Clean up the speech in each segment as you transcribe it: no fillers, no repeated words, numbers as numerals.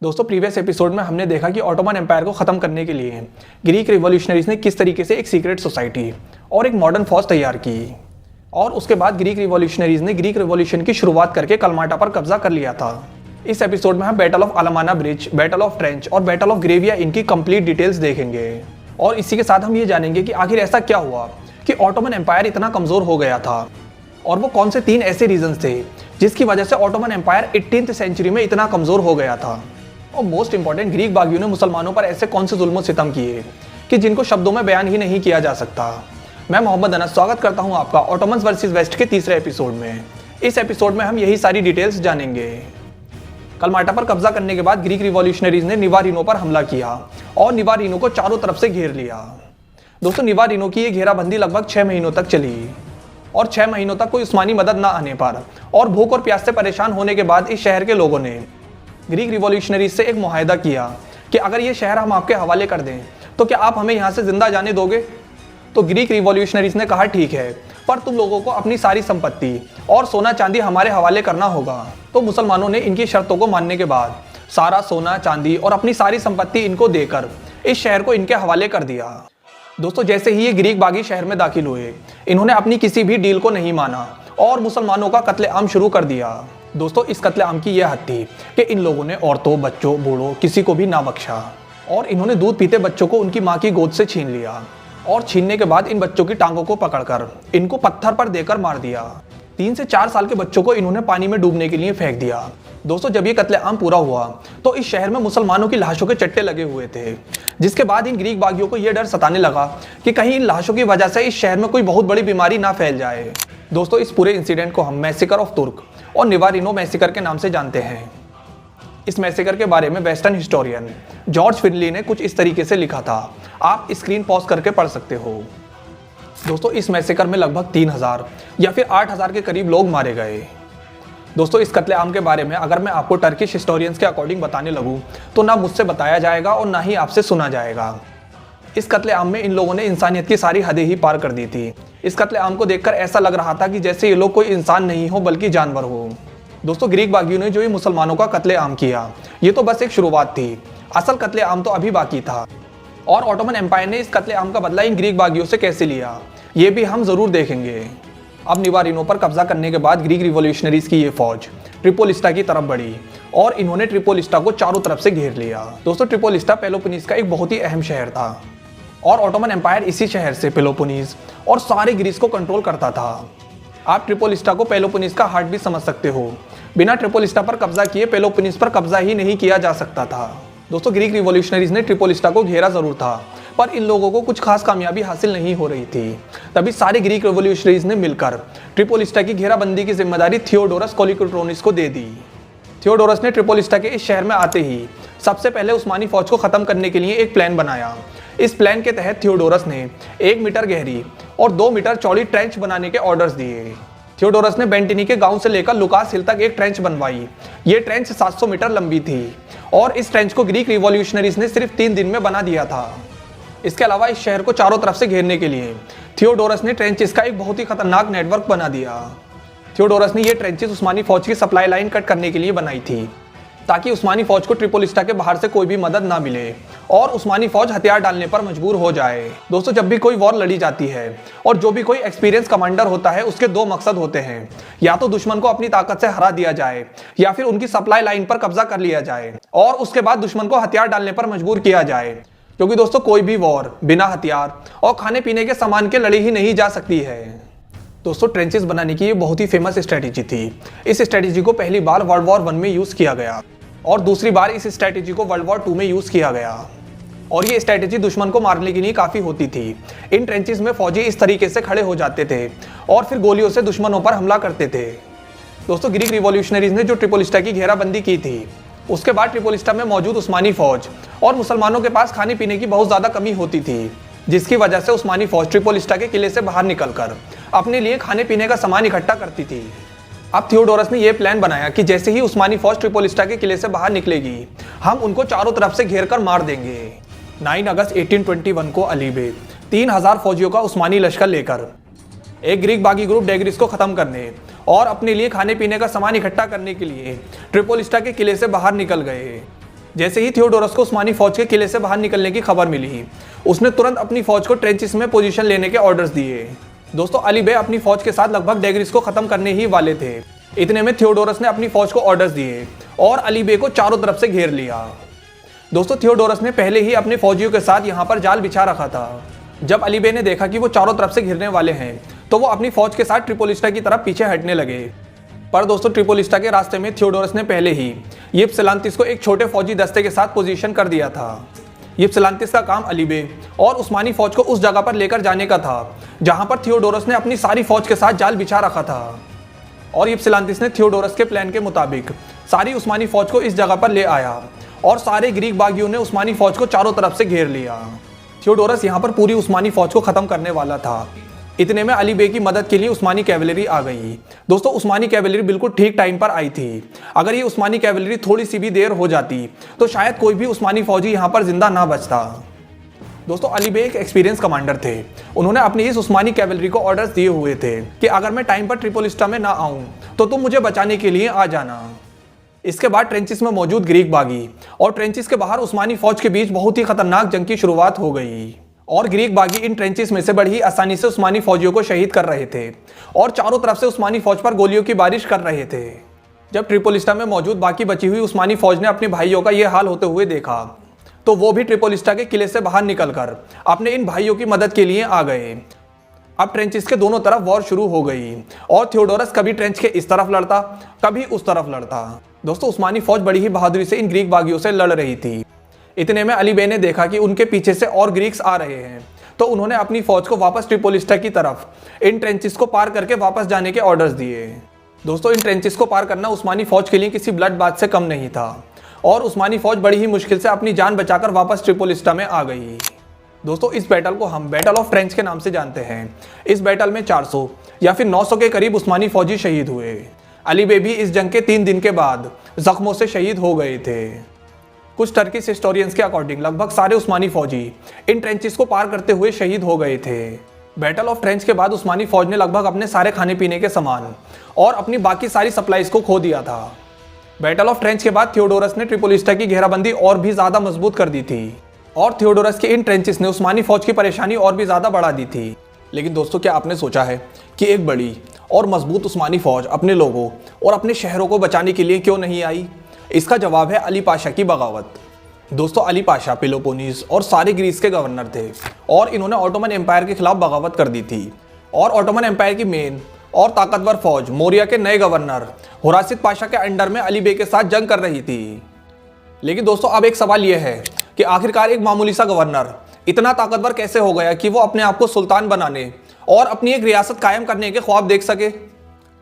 दोस्तों previous episode में हमने देखा कि ऑटोमन एम्पायर को ख़त्म करने के लिए ग्रीक रिवॉल्यूशनरीज ने किस तरीके से एक सीक्रेट सोसाइटी और एक मॉडर्न फौज तैयार की और उसके बाद ग्रीक रिवॉल्यूशनरीज ने ग्रीक रिवॉल्यूशन की शुरुआत करके कलमाटा पर कब्जा कर लिया था। इस एपिसोड में हम battle of Alamana bridge, battle of trench और बैटल ऑफ ग्रेविया इनकी कंप्लीट डिटेल्स देखेंगे और इसी के साथ हम ये जानेंगे कि आखिर ऐसा क्या हुआ कि ऑटोमन एम्पायर इतना कमज़ोर हो गया था और वो कौन से 3 ऐसे रीजंस थे जिसकी वजह से ऑटोमन एम्पायर 18th सेंचुरी में इतना कमज़ोर हो गया था। और मोस्ट इंपॉर्टेंट, ग्रीक बागियों ने मुसलमानों पर ऐसे कौन से जुल्म सितम किए कि जिनको शब्दों में बयान ही नहीं किया जा सकता। मैं मोहम्मद अनस स्वागत करता हूं आपका ऑटोमन्स वर्सेस वेस्ट के तीसरे एपिसोड में। इस एपिसोड में हम यही सारी डिटेल्स जानेंगे। कलमाटा पर कब्जा करने के बाद ग्रीक रिवॉल्यूशनरीज ने निवारिनो पर हमला किया और निवारिनो को चारों तरफ से घेर लिया। दोस्तों निवारिनो की ये घेराबंदी लगभग 6 महीनों तक चली और 6 महीनों तक कोई उस्मानी मदद ना आने पर और भूख और प्यास से परेशान होने के बाद इस शहर के लोगों ने ग्रीक रिवॉल्यूशनरीज से एक मुआहदा किया कि अगर ये शहर हम आपके हवाले कर दें तो क्या आप हमें यहाँ से जिंदा जाने दोगे। तो ग्रीक रिवॉल्यूशनरीज ने कहा ठीक है, पर तुम लोगों को अपनी सारी संपत्ति और सोना चांदी हमारे हवाले करना होगा। तो मुसलमानों ने इनकी शर्तों को मानने के बाद सारा सोना चांदी और अपनी सारी संपत्ति इनको देकर इस शहर को इनके हवाले कर दिया। दोस्तों जैसे ही ये ग्रीक बागी शहर में दाखिल हुए, इन्होंने अपनी किसी भी डील को नहीं माना और मुसलमानों का कत्लेआम शुरू कर दिया। दोस्तों इस कत्लेआम की यह हद थी कि इन लोगों ने औरतों, बच्चों, बूढ़ों किसी को भी ना बख्शा और इन्होंने दूध पीते बच्चों को उनकी माँ की गोद से छीन लिया और छीनने के बाद इन बच्चों की टांगों को पकड़कर इनको पत्थर पर देकर मार दिया। 3 से 4 साल के बच्चों को इन्होंने पानी में डूबने के लिए फेंक दिया। दोस्तों जब ये कत्लेआम पूरा हुआ तो इस शहर में मुसलमानों की लाशों के चट्टे लगे हुए थे, जिसके बाद इन ग्रीक बागियों को यह डर सताने लगा कि कहीं इन लाशों की वजह से इस शहर में कोई बहुत बड़ी बीमारी ना फैल जाए। दोस्तों इस पूरे इंसिडेंट को हम मैसेकर ऑफ तुर्क और निवारिनो मैसेकर के नाम से जानते हैं। इस मैसेकर के बारे में वेस्टर्न हिस्टोरियन जॉर्ज फिनली ने कुछ इस तरीके से लिखा था, आप स्क्रीन पॉज करके पढ़ सकते हो। दोस्तों इस मैसेकर में लगभग 3000 या फिर 8000 के करीब लोग मारे गए। दोस्तों इस कत्लेआम के बारे में अगर मैं आपको टर्किश हिस्टोरियंस के अकॉर्डिंग बताने लगूं तो ना मुझसे बताया जाएगा और ना ही आपसे सुना जाएगा। इस कत्लेआम में इन लोगों ने इंसानियत की सारी हदें ही पार कर दी थी। इस कत्लेआम को देखकर ऐसा लग रहा था कि जैसे ये लोग कोई इंसान नहीं हो बल्कि जानवर हो। दोस्तों ग्रीक बागियों ने जो ये मुसलमानों का कत्लेआम किया ये तो बस एक शुरुआत थी, असल कत्लेआम तो अभी बाकी था। और ऑटोमन एम्पायर ने इस कत्लेआम का बदला इन ग्रीक बागियों से कैसे लिया ये भी हम जरूर देखेंगे। अब निवारिनो पर कब्जा करने के बाद ग्रीक रिवॉल्यूशनरीज की ये फौज ट्रिपोलिस्टा की तरफ बढ़ी और इन्होंने ट्रिपोलिस्टा को चारों तरफ से घेर लिया। दोस्तों ट्रिपोलिस्टा पेलोपोनीस का एक बहुत ही अहम शहर था और ऑटोमन एम्पायर इसी शहर से पेलोपोनीस और सारे ग्रीस को कंट्रोल करता था। आप ट्रिपोलिस्टा को पेलोपोनीस का हार्ट भी समझ सकते हो। बिना ट्रिपोलिस्टा पर कब्जा किए पेलोपोनीस पर कब्जा ही नहीं किया जा सकता था। दोस्तों ग्रीक रिवॉल्यूशनरीज ने ट्रिपोलिस्टा को घेरा जरूर था, पर इन लोगों को कुछ खास कामयाबी हासिल नहीं हो रही थी। तभी सारे ग्रीक रिवॉल्यूशनरीज ने मिलकर ट्रिपोलिस्टा की घेराबंदी की जिम्मेदारी थियोडोरस कोलिकोट्रोनिस को दे दी। थियोडोरस ने ट्रिपोलिस्टा के इस शहर में आते ही सबसे पहले उस्मानी फौज को खत्म करने के लिए एक प्लान बनाया। इस प्लान के तहत थियोडोरस ने 1 मीटर गहरी और 2 मीटर चौड़ी ट्रेंच बनाने के ऑर्डर्स दिए। थियोडोरस ने बेंटिनी के गांव से लेकर लुकास हिल तक एक ट्रेंच बनवाई। ये ट्रेंच 700 मीटर लंबी थी और इस ट्रेंच को ग्रीक रिवॉल्यूशनरीज ने सिर्फ 3 दिन में बना दिया था। इसके अलावा इस शहर को चारों तरफ से घेरने के लिए थियोडोरस ने ट्रेंचेस का एक बहुत ही खतरनाक नेटवर्क बना दिया। थियोडोरस ने ये ट्रेंचेस उस्मानी फौज की सप्लाई लाइन कट करने के लिए बनाई थी ताकि उस्मानी फौज को ट्रिपोलिस्टा के बाहर से कोई भी मदद ना मिले और उस्मानी फौज हथियार डालने पर मजबूर हो जाए। दोस्तों जब भी कोई वॉर लड़ी जाती है और जो भी कोई एक्सपीरियंस कमांडर होता है उसके 2 मकसद होते हैं, या तो दुश्मन को अपनी ताकत से हरा दिया जाए या फिर उनकी सप्लाई लाइन पर कब्जा कर लिया जाए और उसके बाद दुश्मन को हथियार डालने पर मजबूर किया जाए। क्योंकि दोस्तों कोई भी वॉर बिना हथियार और खाने पीने के सामान के लड़ी ही नहीं जा सकती है। दोस्तों ट्रेंचेस बनाने की ये बहुत ही फेमस स्ट्रेटेजी थी। इस स्ट्रेटेजी को पहली बार वर्ल्ड वॉर 1 में यूज किया गया और दूसरी बार इस स्ट्रेटेजी को वर्ल्ड वॉर 2 में यूज किया गया और ये स्ट्रेटेजी दुश्मन को मारने के लिए काफी होती थी। इन ट्रेंचेस में फौजी इस तरीके से खड़े हो जाते थे और फिर गोलियों से दुश्मनों पर हमला करते थे। दोस्तों ग्रीक रिवॉल्यूशनरीज ने जो ट्रिपोलिस्टा की घेराबंदी की थी उसके बाद ट्रिपोलिस्टा में मौजूद उस्मानी फौज और मुसलमानों के पास खाने पीने की बहुत ज्यादा कमी होती थी, जिसकी वजह से उस्मानी फौज ट्रिपोलिस्टा के किले से बाहर निकलकर अपने लिए खाने पीने का सामान इकट्ठा करती थी। अब थियोडोरस ने यह प्लान बनाया कि जैसे ही उस्मानी फौज ट्रिपोलिस्टा के किले से बाहर निकलेगी हम उनको चारों तरफ से घेर कर मार देंगे। 9 अगस्त 1821 को अलीबे 3000 फौजियों का उस्मानी लश्कर लेकर एक ग्रीक बागी ग्रुप डेग्रिस को खत्म करने और अपने लिए खाने पीने का सामान इकट्ठा करने के लिए ट्रिपोलिस्टा के किले से बाहर निकल गए। जैसे ही थियोडोरस को उस्मानी फौज के किले से बाहर निकलने की खबर मिली, उसने तुरंत अपनी फौज को ट्रेंचेस में पोजीशन लेने के ऑर्डर्स दिए। दोस्तों, अली बे अपनी फौज के साथ लगभग डेगरिस को खत्म करने ही वाले थे। इतने में थियोडोरस ने अपनी फौज को ऑर्डर्स दिए और अली बे को चारों तरफ से घेर लिया। दोस्तों, थियोडोरस ने पहले ही अपने फौजियों के साथ यहाँ पर जाल बिछा रखा था। जब अली बे ने देखा कि वो चारों तरफ से घिरने वाले हैं, तो वो अपनी फौज के साथ ट्रिपोलिस्टा की तरफ पीछे हटने लगे। पर दोस्तों, ट्रिपोलिस्टा के रास्ते में थियोडोरस ने पहले ही यिप्सिलंतिस को एक छोटे फौजी दस्ते के साथ पोजीशन कर दिया था। यिप्सिलंतिस का काम अली बे और उस्मानी फौज को उस जगह पर लेकर जाने का था जहां पर थियोडोरस ने अपनी सारी फौज के साथ जाल बिछा रखा था। और यिप्सिलंतिस ने थियोडोरस के प्लान के मुताबिक सारी उस्मानी फौज को इस जगह पर ले आया और सारे ग्रीक बागियों ने उस्मानी फौज को चारों तरफ से घेर लिया। थियोडोरस यहाँ पर पूरी उस्मानी फौज को खत्म करने वाला था। इतने में अली बे की मदद के लिए उस्मानी कैवलरी आ गई। दोस्तों, उस्मानी कैवलरी बिल्कुल ठीक टाइम पर आई थी। अगर ये उस्मानी कैवलरी थोड़ी सी भी देर हो जाती तो शायद कोई भी उस्मानी फौजी यहाँ पर जिंदा ना बचता। दोस्तों, अली बे एक एक्सपीरियंस कमांडर थे। उन्होंने अपनी इस उस्मानी कैवलरी को ऑर्डर्स दिए हुए थे कि अगर मैं टाइम पर ट्रिपोलिस्टा में ना आऊं तो तुम मुझे बचाने के लिए आ जाना। इसके बाद ट्रेंचेस में मौजूद ग्रीक बागी और ट्रेंचेस के बाहर उस्मानी फौज के बीच बहुत ही खतरनाक जंग की शुरुआत हो गई और ग्रीक बागी इन ट्रेंचेस में से बड़ी आसानी से उस्मानी फौजियों को शहीद कर रहे थे और चारों तरफ से उस्मानी फौज पर गोलियों की बारिश कर रहे थे। जब ट्रिपोलिस्टा में मौजूद बाकी बची हुई उस्मानी फौज ने अपने भाइयों का यह हाल होते हुए देखा तो वो भी ट्रिपोलिस्टा के किले से बाहर निकलकर अपने इन भाइयों की मदद के लिए आ गए। अब ट्रेंचेस के दोनों तरफ वॉर शुरू हो गई और थियोडोरस कभी ट्रेंच के इस तरफ लड़ता, कभी उस तरफ लड़ता। दोस्तों, उस्मानी फौज बड़ी ही बहादुरी से इन ग्रीक बागियों से लड़ रही थी। इतने में अली बे ने देखा कि उनके पीछे से और ग्रीक्स आ रहे हैं, तो उन्होंने अपनी फौज को वापस ट्रिपोलिस्टा की तरफ इन ट्रेंचेस को पार करके वापस जाने के ऑर्डर्स दिए। दोस्तों, इन ट्रेंचेस को पार करना उस्मानी फौज के लिए किसी ब्लड बाथ से कम नहीं था और उस्मानी फौज बड़ी ही मुश्किल से अपनी जान बचाकर वापस ट्रिपोलिस्टा में आ गई। दोस्तों, इस बैटल को हम बैटल ऑफ ट्रेंच के नाम से जानते हैं। इस बैटल में 400 या फिर 900 के करीब उस्मानी फौजी शहीद हुए। अली बे भी इस जंग के 3 दिन के बाद जख्मों से शहीद हो गए थे। कुछ टर्किश हिस्टोरियंस के अकॉर्डिंग लगभग सारे उस्मानी फौजी इन ट्रेंचेस को पार करते हुए शहीद हो गए थे। बैटल ऑफ ट्रेंच के बाद उस्मानी फौज ने लगभग अपने सारे खाने पीने के सामान और अपनी बाकी सारी सप्लाईज को खो दिया था। बैटल ऑफ ट्रेंच के बाद थियोडोरस ने ट्रिपोलिस्टा की घेराबंदी और भी ज्यादा मजबूत कर दी थी और थियोडोरस के इन ट्रेंचेस ने उस्मानी फौज की परेशानी और भी ज्यादा बढ़ा दी थी। लेकिन दोस्तों, क्या आपने सोचा है कि एक बड़ी और मजबूत उस्मानी फौज अपने लोगों और अपने शहरों को बचाने के लिए क्यों नहीं आई? इसका जवाब है अली पाशा की बगावत। दोस्तों, अली पाशा पेलोपोनीस और सारे ग्रीस के गवर्नर थे और इन्होंने ऑटोमन एम्पायर के खिलाफ बगावत कर दी थी और ऑटोमन एम्पायर की मेन और ताकतवर फौज मोरिया के नए गवर्नर हुरासिद पाशा के अंडर में अली बे के साथ जंग कर रही थी। लेकिन दोस्तों, अब एक सवाल यह है कि आखिरकार एक मामूली सा गवर्नर इतना ताकतवर कैसे हो गया कि वो अपने आप को सुल्तान बनाने और अपनी एक रियासत कायम करने के ख्वाब देख सके?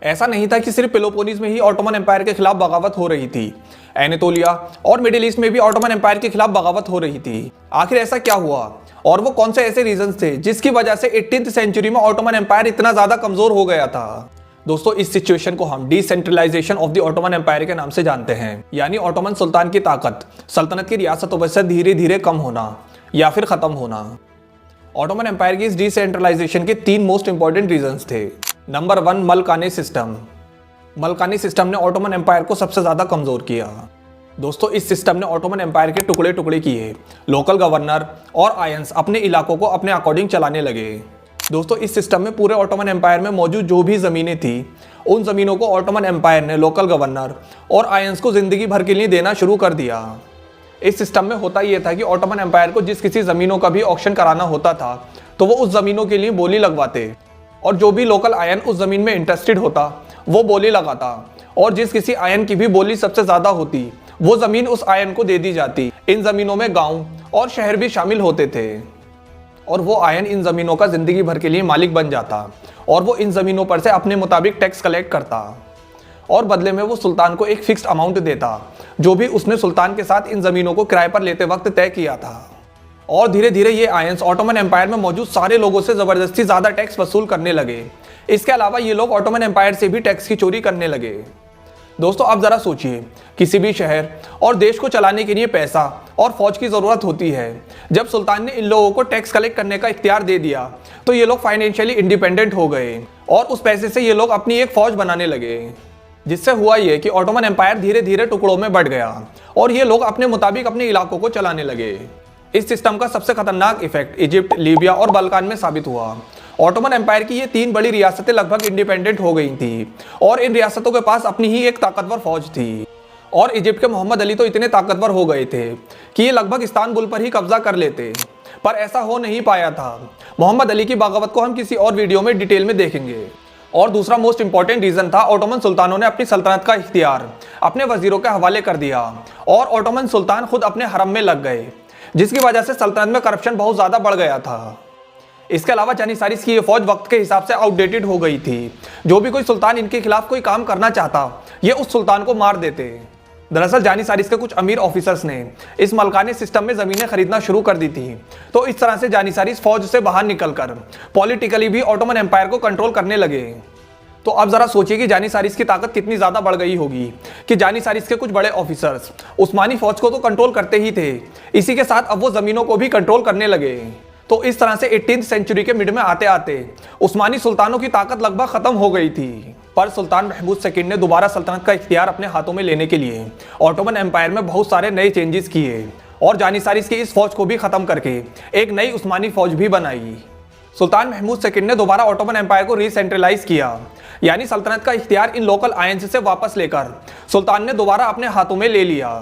ऐसा नहीं था कि सिर्फ पेलोपोनीस में ही ऑटोमन एम्पायर के खिलाफ बगावत हो रही थी, एनातोलिया और मिडिल ईस्ट में भी ऑटोमन एम्पायर के खिलाफ बगावत हो रही थी। आखिर ऐसा क्या हुआ और वो कौन से ऐसे रीजंस थे जिसकी वजह से 18th सेंचुरी में ऑटोमन एम्पायर इतना ज्यादा कमजोर हो गया था? दोस्तों, इस सिचुएशन को हम decentralisation of the Ottoman Empire के नाम से जानते हैं, यानी ऑटोमन सुल्तान की ताकत सल्तनत की रियासतों पर से धीरे धीरे कम होना या फिर खत्म होना। ऑटोमन एम्पायर की इस डिसेंट्रलाइजेशन के 3 मोस्ट इंपॉर्टेंट रीजंस थे। Number 1, Malkani system. Malkani system ने ऑटोमन एम्पायर को सबसे ज्यादा कमजोर किया। दोस्तों, इस सिस्टम ने ऑटोमन एम्पायर के टुकड़े टुकड़े किए। लोकल गवर्नर और आयंस अपने इलाकों को अपने अकॉर्डिंग चलाने लगे। दोस्तों, इस सिस्टम में पूरे ऑटोमन एम्पायर में मौजूद जो भी ज़मीनें थी, उन ज़मीनों को ऑटोमन एम्पायर ने लोकल गवर्नर और आयंस को ज़िंदगी भर के लिए देना शुरू कर दिया। इस सिस्टम में होता यह था कि ऑटोमन एम्पायर को जिस किसी ज़मीनों का भी ऑक्शन कराना होता था तो वो उस ज़मीनों के लिए बोली लगवाते और जो भी लोकल आयन उस ज़मीन में इंटरेस्टेड होता वो बोली लगाता और जिस किसी आयन की भी बोली सबसे ज़्यादा होती वो ज़मीन उस आयन को दे दी जाती। इन ज़मीनों में गाँव और शहर भी शामिल होते थे और वो आयन इन ज़मीनों का ज़िंदगी भर के लिए मालिक बन जाता और वो इन ज़मीनों पर से अपने मुताबिक टैक्स कलेक्ट करता और बदले में वो सुल्तान को एक फिक्स्ड अमाउंट देता जो भी उसने सुल्तान के साथ इन ज़मीनों को किराए पर लेते वक्त तय किया था। और धीरे धीरे ये आयंस ऑटोमन एम्पायर में मौजूद सारे लोगों से ज़बरदस्ती ज़्यादा टैक्स वसूल करने लगे। इसके अलावा ये लोग ऑटोमन एम्पायर से भी टैक्स की चोरी करने लगे। दोस्तों, आप ज़रा सोचिए, किसी भी शहर और देश को चलाने के लिए पैसा और फौज की ज़रूरत होती है। जब सुल्तान ने इन लोगों को टैक्स कलेक्ट करने का इख्तियार दे दिया तो ये लोग फाइनेंशियली इंडिपेंडेंट हो गए और उस पैसे से ये लोग अपनी एक फ़ौज बनाने लगे। जिससे हुआ ये कि ऑटोमन एम्पायर धीरे धीरे टुकड़ों में बढ़ गया और ये लोग अपने मुताबिक अपने इलाकों को चलाने लगे। इस सिस्टम का सबसे खतरनाक इफेक्ट इजिप्ट, लीबिया और बल्कान में साबित हुआ। ऑटोमन एम्पायर की ये 3 बड़ी रियासतें लगभग इंडिपेंडेंट हो गई थी और इन रियासतों के पास अपनी ही एक ताकतवर फौज थी। और इजिप्ट के मोहम्मद अली तो इतने ताकतवर हो गए थे कि ये लगभग इस्तांबुल पर ही कब्जा कर लेते, पर ऐसा हो नहीं पाया था। मोहम्मद अली की बगावत को हम किसी और वीडियो में डिटेल में देखेंगे। और दूसरा मोस्ट इंपॉर्टेंट रीजन था ऑटोमन सुल्तानों ने अपनी सल्तनत का इख्तियार अपने वजीरों के हवाले कर दिया और ऑटोमन सुल्तान खुद अपने हरम में लग गए, जिसकी वजह से सल्तनत में करप्शन बहुत ज़्यादा बढ़ गया था। इसके अलावा जानिसारिस की ये फौज वक्त के हिसाब से आउटडेटेड हो गई थी। जो भी कोई सुल्तान इनके खिलाफ कोई काम करना चाहता, ये उस सुल्तान को मार देते। दरअसल जानिसारिस के कुछ अमीर ऑफिसर्स ने इस मलकाने सिस्टम में ज़मीनें खरीदना शुरू कर दी थी। तो इस तरह से जानिसारिस फौज से बाहर निकलकर पॉलिटिकली भी ऑटोमन एम्पायर को कंट्रोल करने लगे। तो अब जरा सोचिए कि जानिसारिस की ताकत कितनी ज़्यादा बढ़ गई होगी कि जानिसारिस के कुछ बड़े ऑफिसर्स उस्मानी फौज को तो कंट्रोल करते ही थे, इसी के साथ अब वो ज़मीनों को भी कंट्रोल करने लगे। तो इस तरह से 18वीं सेंचुरी के मिड में आते आते उस्मानी सुल्तानों की ताकत लगभग ख़त्म हो गई थी। पर सुल्तान महमूद सेकंड ने दोबारा सल्तनत का इख्तियार अपने हाथों में लेने के लिए ऑटोमन एम्पायर में बहुत सारे नए चेंजेस किए और जानिसारिस की इस फौज को भी ख़त्म करके एक नई उस्मानी फौज भी बनाई। सुल्तान महमूद सेकंड ने दोबारा ऑटोमन एम्पायर को रीसेंट्रलाइज किया, यानी सल्तनत का इख्तियार इन लोकल आयंस से वापस लेकर सुल्तान ने दोबारा अपने हाथों में ले लिया।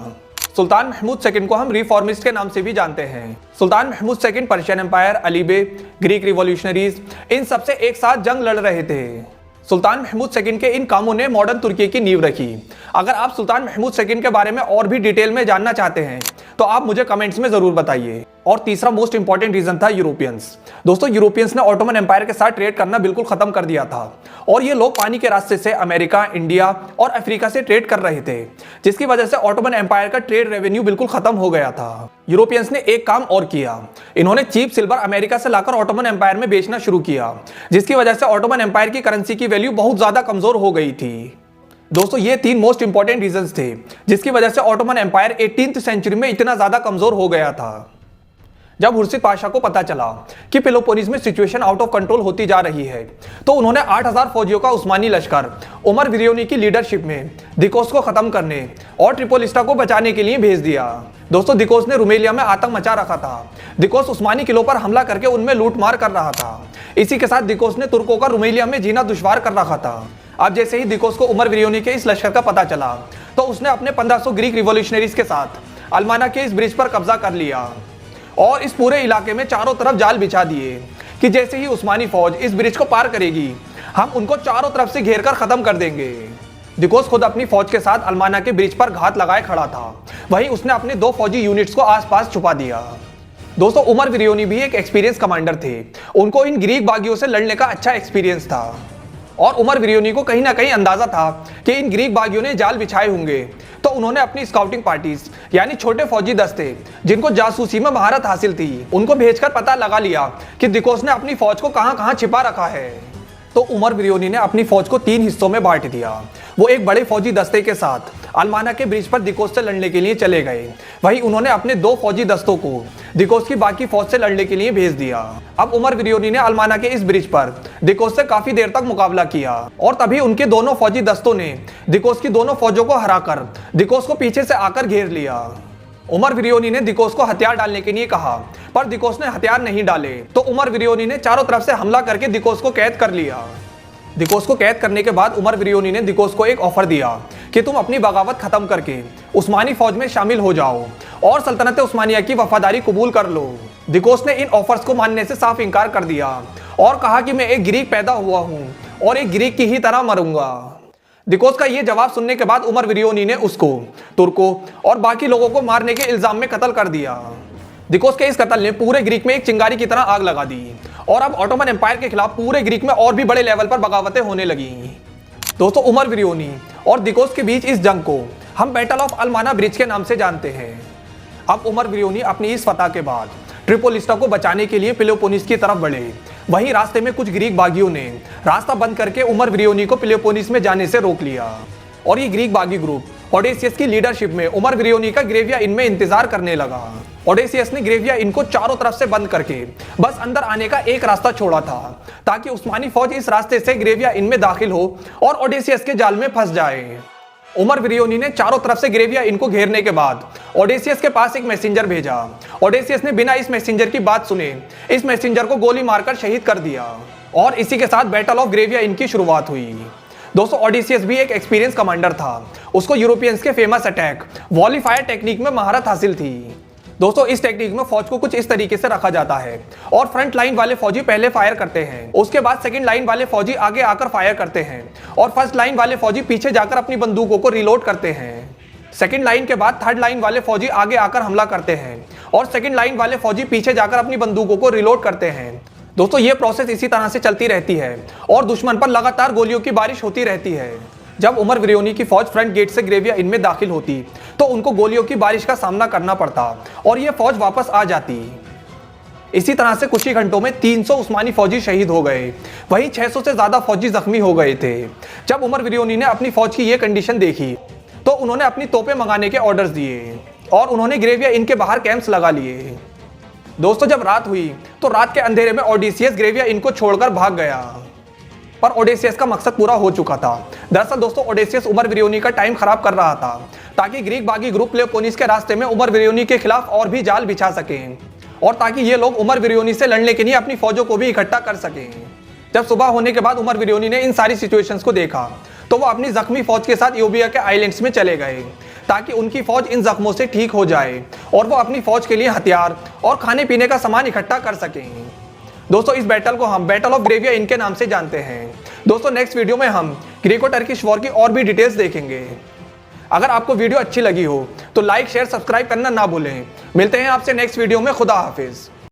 सुल्तान महमूद सेकंड को हम रिफॉर्मिस्ट के नाम से भी जानते हैं। Sultan Mahmud second Persian empire, Ali Bey, Greek revolutionaries इन सबसे एक साथ जंग लड़ रहे थे। सुल्तान महमूद सेकंड के इन कामों ने मॉडर्न तुर्की की नींव रखी। अगर आप सुल्तान महमूद सेकंड के बारे में और भी डिटेल में जानना चाहते हैं तो आप मुझे कमेंट्स में जरूर बताइए। और तीसरा मोस्ट इंपॉर्टेंट रीजन था यूरोपियंस। दोस्तों, यूरोपियंस ने ऑटोमन एम्पायर के साथ ट्रेड करना बिल्कुल खत्म कर दिया था और ये लोग पानी के रास्ते से अमेरिका, इंडिया और अफ्रीका से ट्रेड कर रहे थे, जिसकी वजह से ऑटोमन एम्पायर का ट्रेड रेवेन्यू बिल्कुल खत्म हो गया था। यूरोपियंस ने एक काम और किया, इन्होंने चीप सिल्वर अमेरिका से लाकर ऑटोमन एम्पायर में बेचना शुरू किया, जिसकी वजह से ऑटोमन एम्पायर की करेंसी की वैल्यू बहुत ज्यादा कमजोर हो गई थी। दोस्तों, ये 3 मोस्ट इंपॉर्टेंट रीजंस थे जिसकी वजह से ऑटोमन एम्पायर 18वीं सेंचुरी में इतना ज्यादा कमजोर हो गया था। जब हुर्शिद पाशा को पता चला कि पेलोपोनेस में सिचुएशन आउट ऑफ कंट्रोल होती जा रही है, तो उन्होंने 8000 फौजियों का उस्मानी लश्कर उमर विरियोनी की लीडरशिप में दिकोस को खत्म करने और ट्रिपोलिस्टा को बचाने के लिए भेज दिया। दोस्तों, दिकोस ने रुमेलिया में आतंक मचा रखा था। दिकोस उस्मानी किलों पर हमला करके उनमें लूटमार कर रहा था। इसी के साथ दिकोस ने तुर्कों का रुमेलिया में जीना दुश्वार कर रखा था। अब जैसे ही दिकोस को उमर विरियोनी के इस लश्कर का पता चला, तो उसने अपने 1500 ग्रीक रिवॉल्यूशनरीज के साथ अलमाना के इस ब्रिज पर कब्जा कर लिया और इस पूरे इलाके में चारों तरफ जाल बिछा दिए कि जैसे ही उस्मानी फौज इस ब्रिज को पार करेगी, हम उनको चारों तरफ से घेर कर खत्म कर देंगे। दिकोस खुद अपनी फौज के साथ अलमाना के ब्रिज पर घात लगाए खड़ा था। वहीं उसने अपने 2 फौजी यूनिट्स को आसपास छुपा दिया। दोस्तों, उमर विरियोनी भी एक एक्सपीरियंस कमांडर थे। उनको इन ग्रीक बागियों से लड़ने का अच्छा एक्सपीरियंस था और उमर विरियोनी को कहीं ना कहीं अंदाजा था कि इन ग्रीक बागियों ने जाल बिछाए होंगे। तो उन्होंने अपनी स्काउटिंग पार्टीज यानी छोटे फौजी दस्ते जिनको जासूसी में महारत हासिल थी, उनको भेजकर पता लगा लिया कि दिकोस ने अपनी फौज को कहां कहां छिपा रखा है। तो उमर विरियोनी ने अपनी फौज को 3 हिस्सों में बांट दिया। वो एक बड़े फौजी दस्ते के साथ अलमाना के ब्रिज पर दिकोस से लड़ने के लिए चले गए। वहीं उन्होंने अपने 2 फौजी दस्तों को दिकोस की बाकी फौज से लड़ने के लिए भेज दिया। अब उमर विरियोनी ने अलमाना के इस ब्रिज पर दिकोस से काफी देर तक मुकाबला किया और तभी उनके दोनों फौजी दस्तों ने दिकोस की दोनों फौजों को हराकर दिकोस को पीछे से आकर घेर लिया। उमर विरियोनी ने दिकोस को हथियार डालने के लिए कहा, पर दिकोस ने हथियार नहीं डाले। तो उमर विरियोनी ने चारों तरफ से हमला करके दिकोस को कैद कर लिया। दिकोस को कैद करने के बाद उमर विरियोनी ने दिकोस को एक ऑफर दिया कि तुम अपनी बगावत खत्म करके उस्मानी फौज में शामिल हो जाओ और सल्तनत उस्मानिया की वफादारी कबूल कर लो। दिकोस ने इन ऑफर्स को मानने से साफ इनकार कर दिया और कहा कि मैं एक ग्रीक पैदा हुआ हूँ और एक ग्रीक की ही तरह मरूंगा। दिकोस का यह जवाब सुनने के बाद उमर विरियोनी ने उसको, तुर्कों और बाकी लोगों को मारने के इल्जाम में कत्ल कर दिया। दिकोस के इस कत्ल ने पूरे ग्रीक में एक चिंगारी की तरह आग लगा दी और अब ऑटोमन एम्पायर के खिलाफ पूरे ग्रीक में और भी बड़े लेवल पर बगावतें होने लगी। दोस्तों, उमर विरियोनी और दिकोस के बीच इस जंग को हम बैटल ऑफ अलमाना ब्रिज के नाम से जानते हैं। अब उमर विरियोनी अपनी इस फतह के बाद ट्रिपोलिस्टा को बचाने के लिए पेलोपोनेस की तरफ बढ़े। वहीं रास्ते में कुछ ग्रीक बागियों ने रास्ता बंद करके उमर विरियोनी को पेलोपोनेस में जाने से रोक लिया और ये ग्रीक बागी ग्रुप ओडेसियस की लीडरशिप में उमर विरियोनी का ग्रेविया इन में इंतजार करने लगा। ओडेसियस ने ग्रेविया इन को चारों तरफ से बंद करके बस अंदर आने का एक रास्ता छोड़ा था ताकि उस्मानी फौज इस रास्ते से ग्रेविया इन में दाखिल हो और ओडेसियस के जाल में फंस जाए। उमर विरियोनी ने चारों तरफ से ग्रेविया इन को घेरने के बाद ओडेसियस के पास एक मैसेंजर भेजा। ओडेसियस ने बिना इस मैसेंजर की बात सुने इस मैसेंजर को गोली मारकर शहीद कर दिया और इसी के साथ बैटल ऑफ ग्रेविया इन की शुरुआत हुई। दोस्तों ओडेसियस भी एक एक्सपीरियंस कमांडर था। उसको यूरोपियंस के famous attack volley fire technique में महारत हासिल थी। दोस्तों इस टेक्निक में फौज को कुछ इस तरीके से रखा जाता है और फ्रंट लाइन वाले फौजी पहले फायर करते हैं, उसके बाद सेकंड लाइन वाले फौजी आगे आकर फायर करते हैं और फर्स्ट लाइन वाले फौजी पीछे जाकर अपनी बंदूकों को रिलोड करते हैं। सेकंड लाइन के बाद थर्ड लाइन वाले फौजी आगे आकर हमला करते हैं और सेकंड लाइन वाले फौजी पीछे जाकर अपनी बंदूकों को रिलोड करते हैं। दोस्तों ये प्रोसेस इसी तरह से चलती रहती है और दुश्मन पर लगातार गोलियों की बारिश होती रहती है। जब उमर विरियोनी की फौज फ्रंट गेट से ग्रेविया इन में दाखिल होती तो उनको गोलियों की बारिश का सामना करना पड़ता और ये फौज वापस आ जाती। इसी तरह से कुछ ही घंटों में 300 उस्मानी फौजी शहीद हो गए, वहीं 600 से ज्यादा फौजी जख्मी हो गए थे। जब उमर विरियोनी ने अपनी फौज की ये कंडीशन देखी तो उन्होंने अपनी तोपें मंगाने के ऑर्डर्स दिए और उन्होंने ग्रेविया इन के बाहर कैंप्स लगा लिए। दोस्तों जब रात हुई तो रात के अंधेरे में ओडेसियस ग्रेविया इनको छोड़कर भाग गया, पर ओडेसियस का मकसद पूरा हो चुका था। दरअसल दोस्तों ओडेसियस उमर विरियोनी का टाइम खराब कर रहा था ताकि ग्रीक बागी ग्रुप पेलोपोनेस के रास्ते में उमर विरियोनी के खिलाफ और भी जाल बिछा सकें और ताकि ये लोग उमर विरियोनी से लड़ने के लिए अपनी फौजों को भी इकट्ठा कर सकें। जब सुबह होने के बाद उमर विरियोनी ने इन सारी सिचुएशंस को देखा तो वो अपनी जख्मी फौज के साथ यूबिया के आइलैंड्स में चले गए ताकि उनकी फौज इन जख्मों से ठीक हो जाए और वो अपनी फौज के लिए हथियार और खाने पीने का सामान इकट्ठा कर सकें। दोस्तों इस बैटल को हम बैटल ऑफ ग्रेविया इन के नाम से जानते हैं। दोस्तों नेक्स्ट वीडियो में हम ग्रीको टर्किश वॉर की और भी डिटेल्स देखेंगे। अगर आपको वीडियो अच्छी लगी हो तो लाइक शेयर सब्सक्राइब करना ना भूलें। मिलते हैं आपसे नेक्स्ट वीडियो में। खुदा हाफिज।